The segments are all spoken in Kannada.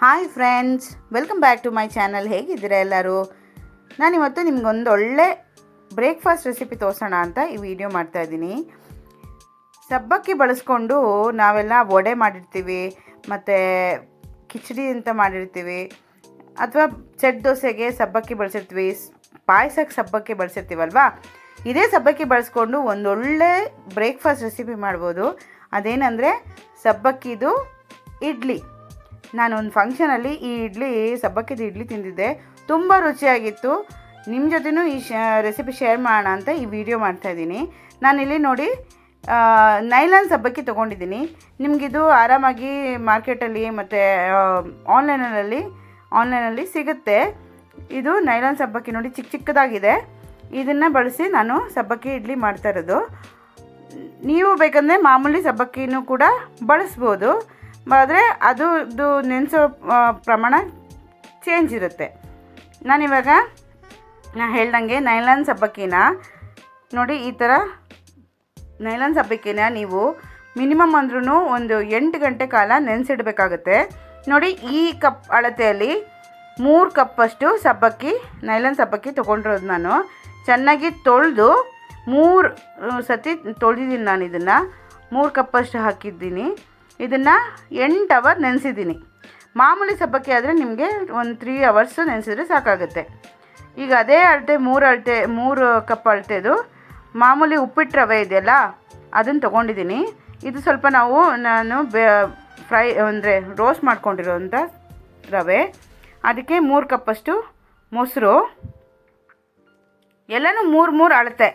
Hi friends, welcome back to my channel. ಹೇಗಿದ್ದೀರಾ ಎಲ್ಲರೂ? ನಾನಿವತ್ತು ನಿಮ್ಗೊಂದು ಒಳ್ಳೆ ಬ್ರೇಕ್ಫಾಸ್ಟ್ ರೆಸಿಪಿ ತೋರಿಸೋಣ ಅಂತ ಈ ವಿಡಿಯೋ ಮಾಡ್ತಾಯಿದ್ದೀನಿ. ಸಬ್ಬಕ್ಕಿ ಬಳಸ್ಕೊಂಡು ನಾವೆಲ್ಲ ವಡೆ ಮಾಡಿರ್ತೀವಿ, ಮತ್ತು ಕಿಚಡಿ ಅಂತ ಮಾಡಿರ್ತೀವಿ, ಅಥವಾ ಸೆಟ್ ದೋಸೆಗೆ ಸಬ್ಬಕ್ಕಿ ಬಳಸಿರ್ತೀವಿ, ಪಾಯಸಕ್ಕೆ ಸಬ್ಬಕ್ಕಿ ಬಳಸಿರ್ತೀವಲ್ವಾ. ಇದೇ ಸಬ್ಬಕ್ಕಿ ಬಳಸ್ಕೊಂಡು ಒಂದೊಳ್ಳೆ ಬ್ರೇಕ್ಫಾಸ್ಟ್ ರೆಸಿಪಿ ಮಾಡ್ಬೋದು. ಅದೇನೆಂದರೆ ಸಬ್ಬಕ್ಕಿದು ಇಡ್ಲಿ. ನಾನೊಂದು ಫಂಕ್ಷನಲ್ಲಿ ಈ ಸಬ್ಬಕ್ಕಿದು ಇಡ್ಲಿ ತಿಂದಿದ್ದೆ, ತುಂಬ ರುಚಿಯಾಗಿತ್ತು. ನಿಮ್ಮ ಜೊತೆನೂ ಈ ರೆಸಿಪಿ ಶೇರ್ ಮಾಡೋಣ ಅಂತ ಈ ವಿಡಿಯೋ ಮಾಡ್ತಾಯಿದ್ದೀನಿ. ನಾನಿಲ್ಲಿ ನೋಡಿ ನೈಲಾನ್ ಸಬ್ಬಕ್ಕಿ ತೊಗೊಂಡಿದ್ದೀನಿ. ನಿಮಗಿದು ಆರಾಮಾಗಿ ಮಾರ್ಕೆಟಲ್ಲಿ ಮತ್ತು ಆನ್ಲೈನಲ್ಲಿ ಸಿಗುತ್ತೆ. ಇದು ನೈಲಾನ್ ಸಬ್ಬಕ್ಕಿ ನೋಡಿ, ಚಿಕ್ಕ ಚಿಕ್ಕದಾಗಿದೆ. ಇದನ್ನು ಬಳಸಿ ನಾನು ಸಬ್ಬಕ್ಕಿ ಇಡ್ಲಿ ಮಾಡ್ತಾ ಇರೋದು. ನೀವು ಬೇಕಂದರೆ ಮಾಮೂಲಿ ಸಬ್ಬಕ್ಕಿನೂ ಕೂಡ ಬಳಸ್ಬೋದು, ಆದರೆ ಅದು ನೆನೆಸೋ ಪ್ರಮಾಣ ಚೇಂಜ್ ಇರುತ್ತೆ. ನಾನಿವಾಗ ಹೇಳ್ದಂಗೆ ನೈಲಾನ್ ಸಬ್ಬಕ್ಕಿನ ನೋಡಿ, ಈ ಥರ ನೈಲಾನ್ ಸಬ್ಬಕ್ಕಿನ ನೀವು ಮಿನಿಮಮ್ ಅಂದ್ರೂ ಒಂದು 8 ಗಂಟೆ ಕಾಲ ನೆನೆಸಿಡಬೇಕಾಗುತ್ತೆ. ನೋಡಿ, ಈ ಕಪ್ ಅಳತೆಯಲ್ಲಿ 3 ಕಪ್ಪಷ್ಟು ನೈಲಾನ್ ಸಬ್ಬಕ್ಕಿ ತೊಗೊಂಡಿರೋದು. ನಾನು ಚೆನ್ನಾಗಿ ತೊಳೆದು 3 ಸತಿ ತೊಳೆದಿದ್ದೀನಿ. ನಾನು ಇದನ್ನು 3 ಕಪ್ಪಷ್ಟು ಹಾಕಿದ್ದೀನಿ. ಇದನ್ನು 8 ಅವರ್ ನೆನೆಸಿದ್ದೀನಿ. ಮಾಮೂಲಿ ಸಬ್ಬಕ್ಕಿ ಆದರೆ ನಿಮಗೆ ಒಂದು 3 ಅವರ್ಸು ನೆನೆಸಿದ್ರೆ ಸಾಕಾಗುತ್ತೆ. ಈಗ ಅದೇ ಅಳತೆ 3 ಕಪ್ ಅಳತೆದು ಮಾಮೂಲಿ ಉಪ್ಪಿಟ್ಟು ರವೆ ಇದೆಯಲ್ಲ, ಅದನ್ನು ತೊಗೊಂಡಿದ್ದೀನಿ. ಇದು ಸ್ವಲ್ಪ ನಾನು ಫ್ರೈ ಅಂದರೆ ರೋಸ್ಟ್ ಮಾಡ್ಕೊಂಡಿರೋಂಥ ರವೆ. ಅದಕ್ಕೆ 3 ಕಪ್ಪಷ್ಟು ಮೊಸರು, ಎಲ್ಲನೂ 3 ಅಳತೆ,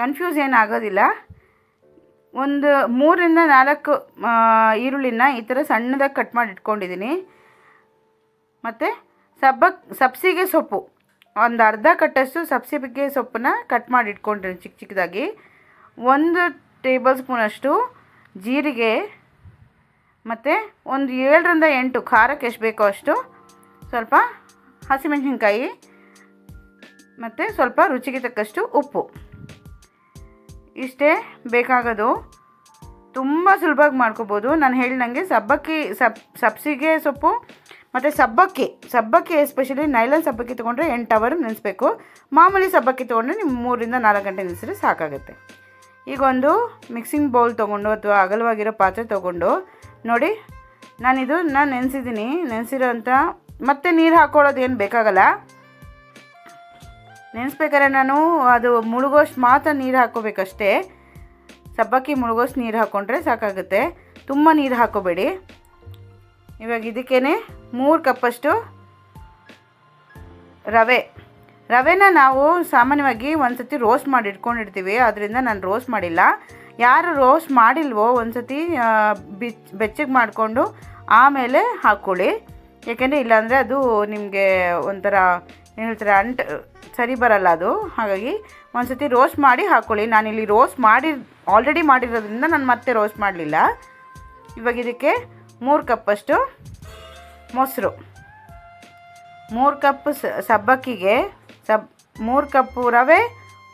ಕನ್ಫ್ಯೂಸ್ ಏನಾಗೋದಿಲ್ಲ. ಒಂದು 3 ರಿಂದ 4 ಈರುಳ್ಳಿನ ಈ ಥರ ಸಣ್ಣದಾಗಿ ಕಟ್ ಮಾಡಿ ಇಟ್ಕೊಂಡಿದ್ದೀನಿ. ಮತ್ತು ಸಬ್ಸಿಗೆ ಸೊಪ್ಪು ಒಂದು ಅರ್ಧ ಕಟ್ಟಷ್ಟು ಸಬ್ಸಿಗೆ ಸೊಪ್ಪನ್ನ ಕಟ್ ಮಾಡಿ ಇಟ್ಕೊಂಡಿದ್ದೀನಿ ಚಿಕ್ಕ ಚಿಕ್ಕದಾಗಿ. 1 ಟೇಬಲ್ ಸ್ಪೂನಷ್ಟು ಜೀರಿಗೆ, ಮತ್ತು ಒಂದು 7 ರಿಂದ 8 ಖಾರಕ್ಕೆ ಎಷ್ಟು ಬೇಕೋ ಅಷ್ಟು ಸ್ವಲ್ಪ ಹಸಿಮೆಣಸಿನ್ಕಾಯಿ, ಮತ್ತು ಸ್ವಲ್ಪ ರುಚಿಗೆ ತಕ್ಕಷ್ಟು ಉಪ್ಪು. ಇಷ್ಟೇ ಬೇಕಾಗೋದು. ತುಂಬ ಸುಲಭವಾಗಿ ಮಾಡ್ಕೋಬೋದು. ನಾನು ಹೇಳ್ದಂಗೆ ಸಬ್ಸಿಗೆ ಸೊಪ್ಪು ಮತ್ತು ಸಬ್ಬಕ್ಕಿ ಎಸ್ಪೆಷಲಿ ನೈಲಾನ್ ಸಬ್ಬಕ್ಕಿ ತೊಗೊಂಡ್ರೆ 8 ಅವರ್ ನೆನೆಸ್ಬೇಕು. ಮಾಮೂಲಿ ಸಬ್ಬಕ್ಕಿ ತೊಗೊಂಡ್ರೆ ನೀವು 3 ರಿಂದ 4 ಗಂಟೆ ನೆನೆಸಿದ್ರೆ ಸಾಕಾಗುತ್ತೆ. ಈಗ ಒಂದು ಮಿಕ್ಸಿಂಗ್ ಬೌಲ್ ತೊಗೊಂಡು ಅಥವಾ ಅಗಲವಾಗಿರೋ ಪಾತ್ರೆ ತೊಗೊಂಡು ನೋಡಿ, ನಾನು ನೆನೆಸಿದ್ದೀನಿ. ನೆನೆಸಿರೋ ಮತ್ತೆ ನೀರು ಹಾಕ್ಕೊಳ್ಳೋದು ಏನು ಬೇಕಾಗಲ್ಲ. ನೆನೆಸ್ಬೇಕಾದ್ರೆ ನಾನು ಅದು ಮುಳುಗೋಷ್ಟು ಮಾತ್ರ ನೀರು ಹಾಕ್ಕೋಬೇಕಷ್ಟೇ. ಸಬ್ಬಕ್ಕಿ ಮುಳುಗೋಷ್ಟು ನೀರು ಹಾಕ್ಕೊಂಡ್ರೆ ಸಾಕಾಗುತ್ತೆ, ತುಂಬ ನೀರು ಹಾಕ್ಕೋಬೇಡಿ. ಇವಾಗ ಇದಕ್ಕೇ 3 ಕಪ್ಪಷ್ಟು ರವೆನ ನಾವು ಸಾಮಾನ್ಯವಾಗಿ ಒಂದು ಸತಿ ರೋಸ್ಟ್ ಮಾಡಿ ಇಟ್ಕೊಂಡಿರ್ತೀವಿ, ಅದರಿಂದ ನಾನು ರೋಸ್ಟ್ ಮಾಡಿಲ್ಲ. ಯಾರು ರೋಸ್ಟ್ ಮಾಡಿಲ್ವೋ ಒಂದು ಸತಿ ಬೆಚ್ಚಗೆ ಮಾಡಿಕೊಂಡು ಆಮೇಲೆ ಹಾಕ್ಕೊಳ್ಳಿ. ಯಾಕೆಂದರೆ ಇಲ್ಲಾಂದರೆ ಅದು ನಿಮಗೆ ಒಂಥರ ಏನು ಹೇಳ್ತಾರೆ, ಸರಿ ಬರಲ್ಲ ಅದು. ಹಾಗಾಗಿ ಒಂದು ಸತಿ ರೋಸ್ಟ್ ಮಾಡಿ ಹಾಕ್ಕೊಳ್ಳಿ. ನಾನಿಲ್ಲಿ ಆಲ್ರೆಡಿ ಮಾಡಿರೋದ್ರಿಂದ ನಾನು ಮತ್ತೆ ರೋಸ್ಟ್ ಮಾಡಲಿಲ್ಲ. ಇವಾಗ ಇದಕ್ಕೆ 3 ಕಪ್ಪಷ್ಟು ಮೊಸರು, 3 ಕಪ್ ಸಬ್ಬಕ್ಕಿಗೆ 3 ಕಪ್ಪು ರವೆ,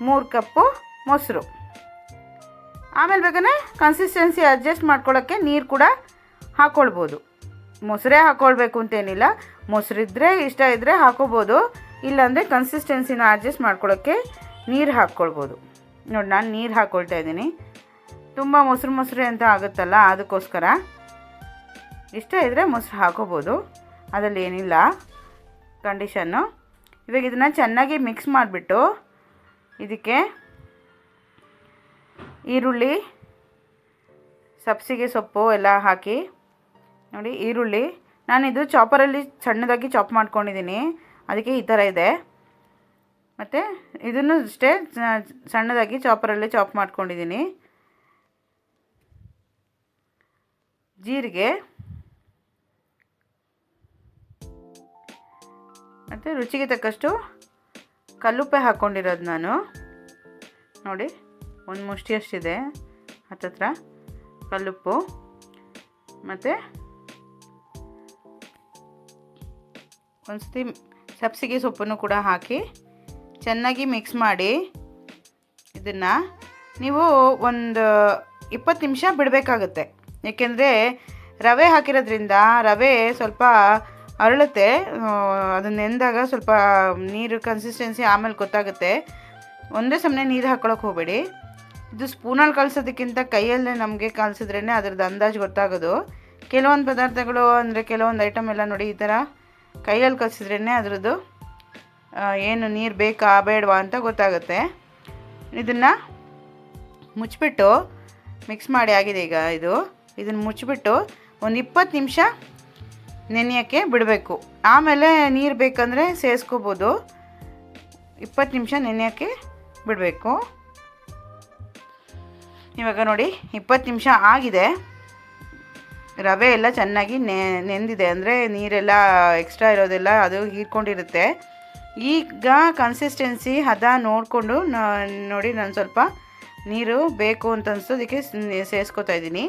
3 ಕಪ್ಪು ಮೊಸರು. ಆಮೇಲೆ ಬೇಕಂದರೆ ಕನ್ಸಿಸ್ಟೆನ್ಸಿ ಅಡ್ಜಸ್ಟ್ ಮಾಡ್ಕೊಳ್ಳೋಕ್ಕೆ ನೀರು ಕೂಡ ಹಾಕ್ಕೊಳ್ಬೋದು. ಮೊಸರೇ ಹಾಕ್ಕೊಳ್ಬೇಕು ಅಂತೇನಿಲ್ಲ, ಮೊಸರಿದ್ದರೆ ಇಷ್ಟ ಇದ್ದರೆ ಹಾಕ್ಕೋಬೋದು, ಇಲ್ಲಾಂದರೆ ಕನ್ಸಿಸ್ಟೆನ್ಸಿನ ಅಡ್ಜಸ್ಟ್ ಮಾಡ್ಕೊಳ್ಳೋಕ್ಕೆ ನೀರು ಹಾಕ್ಕೊಳ್ಬೋದು. ನೋಡಿ, ನಾನು ನೀರು ಹಾಕ್ಕೊಳ್ತಾ ಇದ್ದೀನಿ. ತುಂಬ ಮೊಸರು ಅಂತ ಆಗುತ್ತಲ್ಲ, ಅದಕ್ಕೋಸ್ಕರ. ಇಷ್ಟ ಇದ್ದರೆ ಮೊಸರು ಹಾಕೋಬೋದು, ಅದರಲ್ಲಿ ಏನಿಲ್ಲ ಕಂಡೀಷನ್ನು. ಇವಾಗ ಇದನ್ನು ಚೆನ್ನಾಗಿ ಮಿಕ್ಸ್ ಮಾಡಿಬಿಟ್ಟು ಇದಕ್ಕೆ ಈರುಳ್ಳಿ, ಸಬ್ಸಿಗೆ ಸೊಪ್ಪು ಎಲ್ಲ ಹಾಕಿ ನೋಡಿ. ಈರುಳ್ಳಿ ನಾನಿದು ಚಾಪರಲ್ಲಿ ಸಣ್ಣದಾಗಿ ಚಾಪ್ ಮಾಡ್ಕೊಂಡಿದ್ದೀನಿ, ಅದಕ್ಕೆ ಈ ಥರ ಇದೆ. ಮತ್ತು ಇದನ್ನು ಅಷ್ಟೇ ಸಣ್ಣದಾಗಿ ಚಾಪರಲ್ಲಿ ಚಾಪ್ ಮಾಡ್ಕೊಂಡಿದ್ದೀನಿ. ಜೀರಿಗೆ ಮತ್ತು ರುಚಿಗೆ ತಕ್ಕಷ್ಟು ಕಲ್ಲುಪ್ಪೆ ಹಾಕ್ಕೊಂಡಿರೋದು ನಾನು. ನೋಡಿ, ಒಂದು ಮುಷ್ಟಿಯಷ್ಟಿದೆ ಹತ್ತತ್ರ ಕಲ್ಲುಪ್ಪು. ಮತ್ತು ಒಂದು ಸತಿ ಸಬ್ಸಿಗೆ ಸೊಪ್ಪನ್ನು ಕೂಡ ಹಾಕಿ ಚೆನ್ನಾಗಿ ಮಿಕ್ಸ್ ಮಾಡಿ ಇದನ್ನು ನೀವು ಒಂದು 20 ನಿಮಿಷ ಬಿಡಬೇಕಾಗುತ್ತೆ. ಏಕೆಂದರೆ ರವೆ ಹಾಕಿರೋದ್ರಿಂದ ರವೆ ಸ್ವಲ್ಪ ಅರಳುತ್ತೆ. ಅದನ್ನ ನೆಂದಾಗ ಸ್ವಲ್ಪ ನೀರು ಕನ್ಸಿಸ್ಟೆನ್ಸಿ ಆಮೇಲೆ ಗೊತ್ತಾಗುತ್ತೆ. ಒಂದೇ ಸಮನೆ ನೀರು ಹಾಕ್ಕೊಳಕ್ಕೆ ಹೋಗಬೇಡಿ. ಇದು ಸ್ಪೂನಲ್ಲಿ ಕಲಿಸೋದಕ್ಕಿಂತ ಕೈಯಲ್ಲೇ ನಮಗೆ ಕಲಿಸಿದ್ರೇ ಅದ್ರದ್ದು ಅಂದಾಜು ಗೊತ್ತಾಗೋದು. ಕೆಲವೊಂದು ಪದಾರ್ಥಗಳು ಅಂದರೆ ಕೆಲವೊಂದು ಐಟಮ್ ಎಲ್ಲ ನೋಡಿ ಈ ಥರ ಕೈಯಲ್ಲಿ ಕಲಿಸಿದ್ರೇ ಅದರದ್ದು ಏನು ನೀರು ಬೇಕಾ ಬೇಡವಾ ಅಂತ ಗೊತ್ತಾಗುತ್ತೆ. ಇದನ್ನು ಮುಚ್ಚಿಬಿಟ್ಟು ಮಿಕ್ಸ್ ಮಾಡಿ ಆಗಿದೆ ಈಗ. ಇದನ್ನು ಮುಚ್ಚಿಬಿಟ್ಟು ಒಂದು 20 ನಿಮಿಷ ನೆನೆಯೋಕ್ಕೆ ಬಿಡಬೇಕು. ಆಮೇಲೆ ನೀರು ಬೇಕಂದರೆ ಸೇರಿಸ್ಕೋಬೋದು. 20 ನಿಮಿಷ ನೆನೆಯೋಕ್ಕೆ ಬಿಡಬೇಕು. ಇವಾಗ ನೋಡಿ 20 ನಿಮಿಷ ಆಗಿದೆ. ರವೆ ಎಲ್ಲ ಚೆನ್ನಾಗಿ ನೆಂದಿದೆ, ಅಂದರೆ ನೀರೆಲ್ಲ ಎಕ್ಸ್ಟ್ರಾ ಇರೋದೆಲ್ಲ ಅದು ಹೀರ್ಕೊಂಡಿರುತ್ತೆ. ಈಗ ಕನ್ಸಿಸ್ಟೆನ್ಸಿ ಹದ ನೋಡಿಕೊಂಡು ನೋಡಿ ನಾನು ಸ್ವಲ್ಪ ನೀರು ಬೇಕು ಅಂತ ಅನಿಸೋದಕ್ಕೆ ಸೇರಿಸ್ಕೊತಾ ಇದ್ದೀನಿ.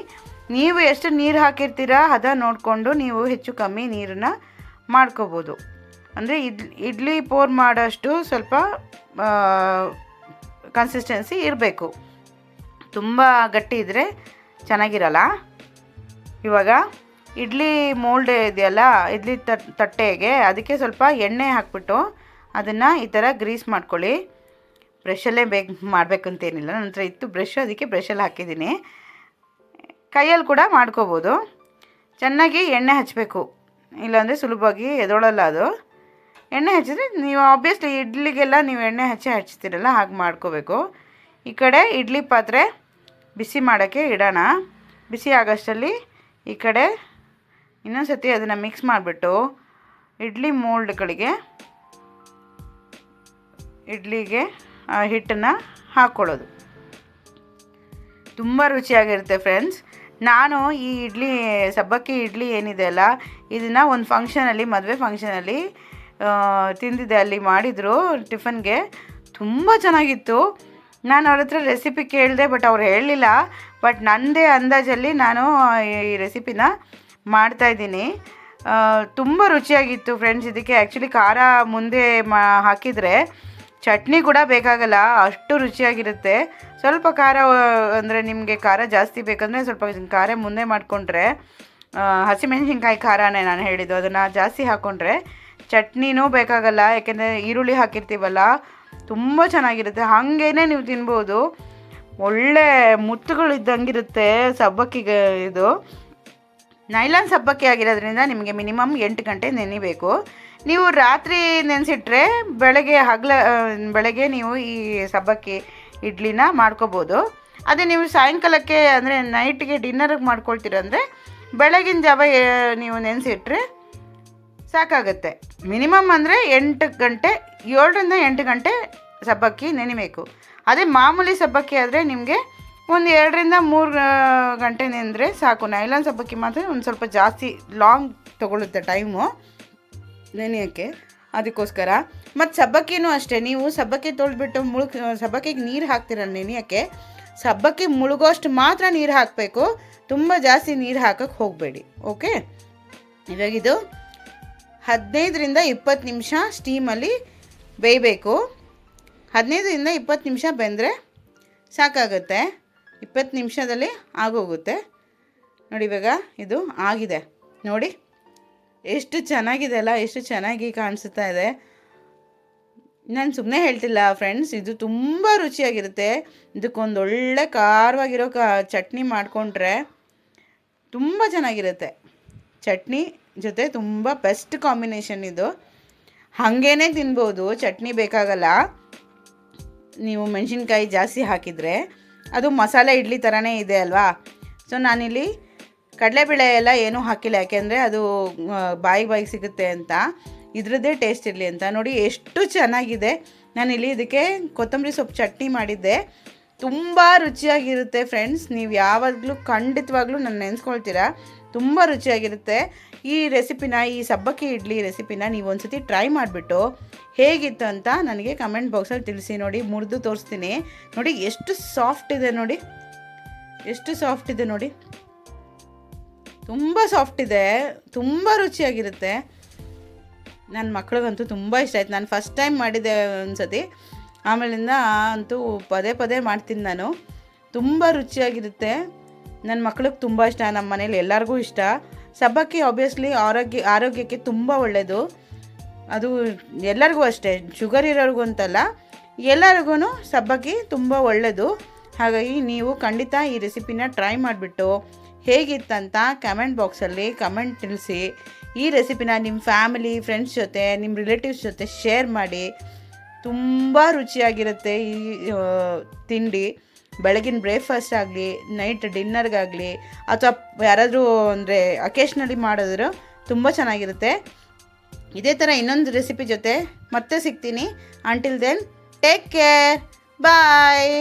ನೀವು ಎಷ್ಟು ನೀರು ಹಾಕಿರ್ತೀರಾ ಹದ ನೋಡಿಕೊಂಡು ನೀವು ಹೆಚ್ಚು ಕಮ್ಮಿ ನೀರನ್ನು ಮಾಡ್ಕೋಬೋದು. ಅಂದರೆ ಇಡ್ಲಿ ಪೋರ್ ಮಾಡೋಷ್ಟು ಸ್ವಲ್ಪ ಕನ್ಸಿಸ್ಟೆನ್ಸಿ ಇರಬೇಕು. ತುಂಬ ಗಟ್ಟಿ ಇದ್ದರೆ ಚೆನ್ನಾಗಿರಲ್ಲ. ಇವಾಗ ಇಡ್ಲಿ ಮೋಲ್ಡ್ ಇದೆಯಲ್ಲ, ಇಡ್ಲಿ ತಟ್ಟೆಗೆ ಅದಕ್ಕೆ ಸ್ವಲ್ಪ ಎಣ್ಣೆ ಹಾಕ್ಬಿಟ್ಟು ಅದನ್ನು ಈ ಥರ ಗ್ರೀಸ್ ಮಾಡ್ಕೊಳ್ಳಿ. ಬ್ರಷಲ್ಲೇ ಮಾಡಬೇಕು ಅಂತೇನಿಲ್ಲ, ನನ್ನ ಹತ್ರ ಇತ್ತು ಬ್ರಷ್, ಅದಕ್ಕೆ ಬ್ರಷಲ್ಲಿ ಹಾಕಿದ್ದೀನಿ. ಕೈಯಲ್ಲಿ ಕೂಡ ಮಾಡ್ಕೋಬೋದು. ಚೆನ್ನಾಗಿ ಎಣ್ಣೆ ಹಚ್ಚಬೇಕು, ಇಲ್ಲಾಂದರೆ ಸುಲಭವಾಗಿ ಎದೊಳಲ್ಲ ಅದು. ಎಣ್ಣೆ ಹಚ್ಚಿದ್ರೆ ನೀವು ಆಬ್ವಿಯಸ್ಲಿ ಇಡ್ಲಿಗೆಲ್ಲ ನೀವು ಎಣ್ಣೆ ಹಚ್ಚಿರ್ತೀರಲ್ಲ, ಹಾಗೆ ಮಾಡ್ಕೋಬೇಕು. ಈ ಕಡೆ ಇಡ್ಲಿ ಪಾತ್ರೆ ಬಿಸಿ ಮಾಡೋಕ್ಕೆ ಇಡೋಣ. ಬಿಸಿ ಆಗೋಷ್ಟರಲ್ಲಿ ಈ ಕಡೆ ಇನ್ನೊಂದು ಸತಿ ಅದನ್ನು ಮಿಕ್ಸ್ ಮಾಡಿಬಿಟ್ಟು ಇಡ್ಲಿ ಮೋಲ್ಡ್ಗಳಿಗೆ ಇಡ್ಲಿಗೆ ಹಿಟ್ಟನ್ನು ಹಾಕ್ಕೊಳ್ಳೋದು. ತುಂಬ ರುಚಿಯಾಗಿರುತ್ತೆ ಫ್ರೆಂಡ್ಸ್. ನಾನು ಈ ಸಬ್ಬಕ್ಕಿ ಇಡ್ಲಿ ಏನಿದೆ ಅಲ್ಲ, ಇದನ್ನು ಒಂದು ಫಂಕ್ಷನಲ್ಲಿ, ಮದುವೆ ಫಂಕ್ಷನಲ್ಲಿ ತಿಂದಿದ್ದೆ. ಅಲ್ಲಿ ಮಾಡಿದರು ಟಿಫನ್ಗೆ, ತುಂಬ ಚೆನ್ನಾಗಿತ್ತು. ನಾನು ಅವ್ರ ಹತ್ರ ರೆಸಿಪಿ ಕೇಳಿದೆ, ಬಟ್ ಅವ್ರು ಹೇಳಲಿಲ್ಲ. ಬಟ್ ನನ್ನದೇ ಅಂದಾಜಲ್ಲಿ ನಾನು ಈ ರೆಸಿಪಿನ ಮಾಡ್ತಾಯಿದ್ದೀನಿ. ತುಂಬ ರುಚಿಯಾಗಿತ್ತು ಫ್ರೆಂಡ್ಸ್. ಇದಕ್ಕೆ ಆ್ಯಕ್ಚುಲಿ ಖಾರ ಮುಂದೆ ಹಾಕಿದರೆ ಚಟ್ನಿ ಕೂಡ ಬೇಕಾಗಲ್ಲ, ಅಷ್ಟು ರುಚಿಯಾಗಿರುತ್ತೆ. ಸ್ವಲ್ಪ ಖಾರ ಅಂದರೆ ನಿಮಗೆ ಖಾರ ಜಾಸ್ತಿ ಬೇಕಂದರೆ ಸ್ವಲ್ಪ ಖಾರ ಮುಂದೆ ಮಾಡಿಕೊಂಡ್ರೆ, ಹಸಿಮೆಣಸಿನ್ಕಾಯಿ ಖಾರನೇ ನಾನು ಹೇಳಿದ್ದು, ಅದನ್ನು ಜಾಸ್ತಿ ಹಾಕ್ಕೊಂಡ್ರೆ ಚಟ್ನಿನೂ ಬೇಕಾಗಲ್ಲ. ಯಾಕೆಂದರೆ ಈರುಳ್ಳಿ ಹಾಕಿರ್ತೀವಲ್ಲ, ತುಂಬ ಚೆನ್ನಾಗಿರುತ್ತೆ. ಹಾಗೇ ನೀವು ತಿನ್ಬೋದು. ಒಳ್ಳೆ ಮುತ್ತುಗಳಿದ್ದಂಗಿರುತ್ತೆ ಸಬ್ಬಕ್ಕಿಗೆ. ಇದು ನೈಲಾನ್ ಸಬ್ಬಕ್ಕಿ ಆಗಿರೋದ್ರಿಂದ ನಿಮಗೆ ಮಿನಿಮಮ್ 8 ಗಂಟೆ ನೆನಿಬೇಕು. ನೀವು ರಾತ್ರಿ ನೆನೆಸಿಟ್ರೆ ಬೆಳಗ್ಗೆ ನೀವು ಈ ಸಬ್ಬಕ್ಕಿ ಇಡ್ಲಿನ ಮಾಡ್ಕೋಬೋದು. ಅದೇ ನೀವು ಸಾಯಂಕಾಲಕ್ಕೆ ಅಂದರೆ ನೈಟ್ಗೆ ಡಿನ್ನರಿಗೆ ಮಾಡ್ಕೊಳ್ತೀರಂದರೆ ಬೆಳಗಿನ ಜಾವ ನೀವು ನೆನೆಸಿಟ್ರೆ ಸಾಕಾಗುತ್ತೆ. ಮಿನಿಮಮ್ ಅಂದರೆ 8 ಗಂಟೆ, 7ರಿಂದ 8 ಗಂಟೆ ಸಬ್ಬಕ್ಕಿ ನೆನೆಬೇಕು. ಅದೇ ಮಾಮೂಲಿ ಸಬ್ಬಕ್ಕಿ ಆದರೆ ನಿಮಗೆ ಒಂದು 2ರಿಂದ 3 ಗಂಟೆ ನೆನೆದ್ರೆ ಸಾಕು. ನೈಲಾನ್ ಸಬ್ಬಕ್ಕಿ ಮಾತ್ರ ಒಂದು ಸ್ವಲ್ಪ ಜಾಸ್ತಿ ಲಾಂಗ್ ತೊಗೊಳುತ್ತೆ ಟೈಮು ನೆನೆಯೋಕ್ಕೆ, ಅದಕ್ಕೋಸ್ಕರ. ಮತ್ತು ಸಬ್ಬಕ್ಕಿನೂ ಅಷ್ಟೇ, ನೀವು ಸಬ್ಬಕ್ಕಿ ತೊಳೆದ್ಬಿಟ್ಟು ಸಬ್ಬಕ್ಕಿಗೆ ನೀರು ಹಾಕ್ತೀರ ನೆನೆಯೋಕ್ಕೆ, ಸಬ್ಬಕ್ಕಿ ಮುಳುಗೋಷ್ಟು ಮಾತ್ರ ನೀರು ಹಾಕಬೇಕು. ತುಂಬ ಜಾಸ್ತಿ ನೀರು ಹಾಕೋಕ್ಕೆ ಹೋಗಬೇಡಿ. ಓಕೆ, ಇವಾಗಿದು 15ರಿಂದ 20 ನಿಮಿಷ ಸ್ಟೀಮಲ್ಲಿ ಬೇಯಬೇಕು. 15ರಿಂದ 20 ನಿಮಿಷ ಬೆಂದರೆ ಸಾಕಾಗುತ್ತೆ. 20 ನಿಮಿಷದಲ್ಲಿ ಆಗೋಗುತ್ತೆ. ನೋಡಿ ಇವಾಗ ಇದು ಆಗಿದೆ. ನೋಡಿ ಎಷ್ಟು ಚೆನ್ನಾಗಿದೆ ಅಲ್ಲ, ಎಷ್ಟು ಚೆನ್ನಾಗಿ ಕಾಣಿಸ್ತಾ ಇದೆ. ನಾನು ಸುಮ್ಮನೆ ಹೇಳ್ತಿಲ್ಲ ಫ್ರೆಂಡ್ಸ್, ಇದು ತುಂಬ ರುಚಿಯಾಗಿರುತ್ತೆ. ಇದಕ್ಕೊಂದು ಒಳ್ಳೆ ಖಾರವಾಗಿರೋ ಚಟ್ನಿ ಮಾಡಿಕೊಂಡ್ರೆ ತುಂಬ ಚೆನ್ನಾಗಿರುತ್ತೆ. ಚಟ್ನಿ ಜೊತೆ ತುಂಬ ಬೆಸ್ಟ್ ಕಾಂಬಿನೇಷನ್ ಇದು. ಹಾಗೇ ತಿನ್ಬೋದು, ಚಟ್ನಿ ಬೇಕಾಗಲ್ಲ. ನೀವು ಮೆಣಸಿನ್ಕಾಯಿ ಜಾಸ್ತಿ ಹಾಕಿದರೆ ಅದು ಮಸಾಲೆ ಇಡ್ಲಿ ಥರನೇ ಇದೆ ಅಲ್ವಾ. ಸೊ ನಾನಿಲ್ಲಿ ಕಡಲೆಬೇಳೆ ಎಲ್ಲ ಏನೂ ಹಾಕಿಲ್ಲ, ಯಾಕೆಂದರೆ ಅದು ಬಾಯಿಗೆ ಸಿಗುತ್ತೆ ಅಂತ, ಇದ್ರದ್ದೇ ಟೇಸ್ಟ್ ಇರಲಿ ಅಂತ. ನೋಡಿ ಎಷ್ಟು ಚೆನ್ನಾಗಿದೆ. ನಾನಿಲ್ಲಿ ಇದಕ್ಕೆ ಕೊತ್ತಂಬರಿ ಸೊಪ್ಪು ಚಟ್ನಿ ಮಾಡಿದ್ದೆ. ತುಂಬ ರುಚಿಯಾಗಿರುತ್ತೆ ಫ್ರೆಂಡ್ಸ್. ನೀವು ಯಾವಾಗಲೂ ಖಂಡಿತವಾಗ್ಲೂ ನಾನು ನೆನೆಸ್ಕೊಳ್ತೀರಾ, ತುಂಬ ರುಚಿಯಾಗಿರುತ್ತೆ. ಈ ರೆಸಿಪಿನ, ಈ ಸಬ್ಬಕ್ಕಿ ಇಡ್ಲಿ ರೆಸಿಪಿನ ನೀವು ಒಂದು ಸತಿ ಟ್ರೈ ಮಾಡಿಬಿಟ್ಟು ಹೇಗಿತ್ತು ಅಂತ ನನಗೆ ಕಮೆಂಟ್ ಬಾಕ್ಸಲ್ಲಿ ತಿಳಿಸಿ. ನೋಡಿ ಮುರಿದು ತೋರಿಸ್ತೀನಿ. ನೋಡಿ ಎಷ್ಟು ಸಾಫ್ಟ್ ಇದೆ, ನೋಡಿ ಎಷ್ಟು ಸಾಫ್ಟ್ ಇದೆ, ನೋಡಿ ತುಂಬ ಸಾಫ್ಟ್ ಇದೆ, ತುಂಬ ರುಚಿಯಾಗಿರುತ್ತೆ. ನನ್ನ ಮಕ್ಳಿಗಂತೂ ತುಂಬ ಇಷ್ಟ ಆಯ್ತು. ನಾನು ಫಸ್ಟ್ ಟೈಮ್ ಮಾಡಿದ್ದೆ ಒಂದು ಸತಿ, ಆಮೇಲಿಂದ ಅಂತೂ ಪದೇ ಪದೇ ಮಾಡ್ತೀನಿ ನಾನು. ತುಂಬ ರುಚಿಯಾಗಿರುತ್ತೆ. ನನ್ನ ಮಕ್ಳಿಗೆ ತುಂಬ ಇಷ್ಟ, ನಮ್ಮ ಮನೇಲಿ ಎಲ್ಲರಿಗೂ ಇಷ್ಟ. ಸಬ್ಬಕ್ಕಿ ಆಬ್ವಿಯಸ್ಲಿ ಆರೋಗ್ಯಕ್ಕೆ ತುಂಬ ಒಳ್ಳೆಯದು. ಅದು ಎಲ್ಲರಿಗೂ ಅಷ್ಟೇ, ಶುಗರ್ ಇರೋರಿಗೂ ಅಂತಲ್ಲ, ಎಲ್ಲರಿಗೂ ಸಬ್ಬಕ್ಕಿ ತುಂಬ ಒಳ್ಳೆಯದು. ಹಾಗಾಗಿ ನೀವು ಖಂಡಿತ ಈ ರೆಸಿಪಿನ ಟ್ರೈ ಮಾಡಿಬಿಟ್ಟು ಹೇಗಿತ್ತಂತ ಕಮೆಂಟ್ ಬಾಕ್ಸಲ್ಲಿ ಕಮೆಂಟ್ ತಿಳಿಸಿ. ಈ ರೆಸಿಪಿನ ನಿಮ್ಮ ಫ್ಯಾಮಿಲಿ ಫ್ರೆಂಡ್ಸ್ ಜೊತೆ, ನಿಮ್ಮ ರಿಲೇಟಿವ್ಸ್ ಜೊತೆ ಶೇರ್ ಮಾಡಿ. ತುಂಬ ರುಚಿಯಾಗಿರುತ್ತೆ ಈ ತಿಂಡಿ. ಬೆಳಗಿನ ಬ್ರೇಕ್ಫಾಸ್ಟ್ ಆಗಲಿ, ನೈಟ್ ಡಿನ್ನರ್ಗಾಗಲಿ, ಅಥವಾ ಯಾರಾದರೂ ಅಂದರೆ ಅಕೇಶ್ನಲಿ ಮಾಡಿದ್ರು ತುಂಬ ಚೆನ್ನಾಗಿರುತ್ತೆ. ಇದೇ ಥರ ಇನ್ನೊಂದು ರೆಸಿಪಿ ಜೊತೆ ಮತ್ತೆ ಸಿಗ್ತೀನಿ. ಅಂಟಿಲ್ ದೆನ್ ಟೇಕ್ ಕೇರ್, ಬಾಯ್.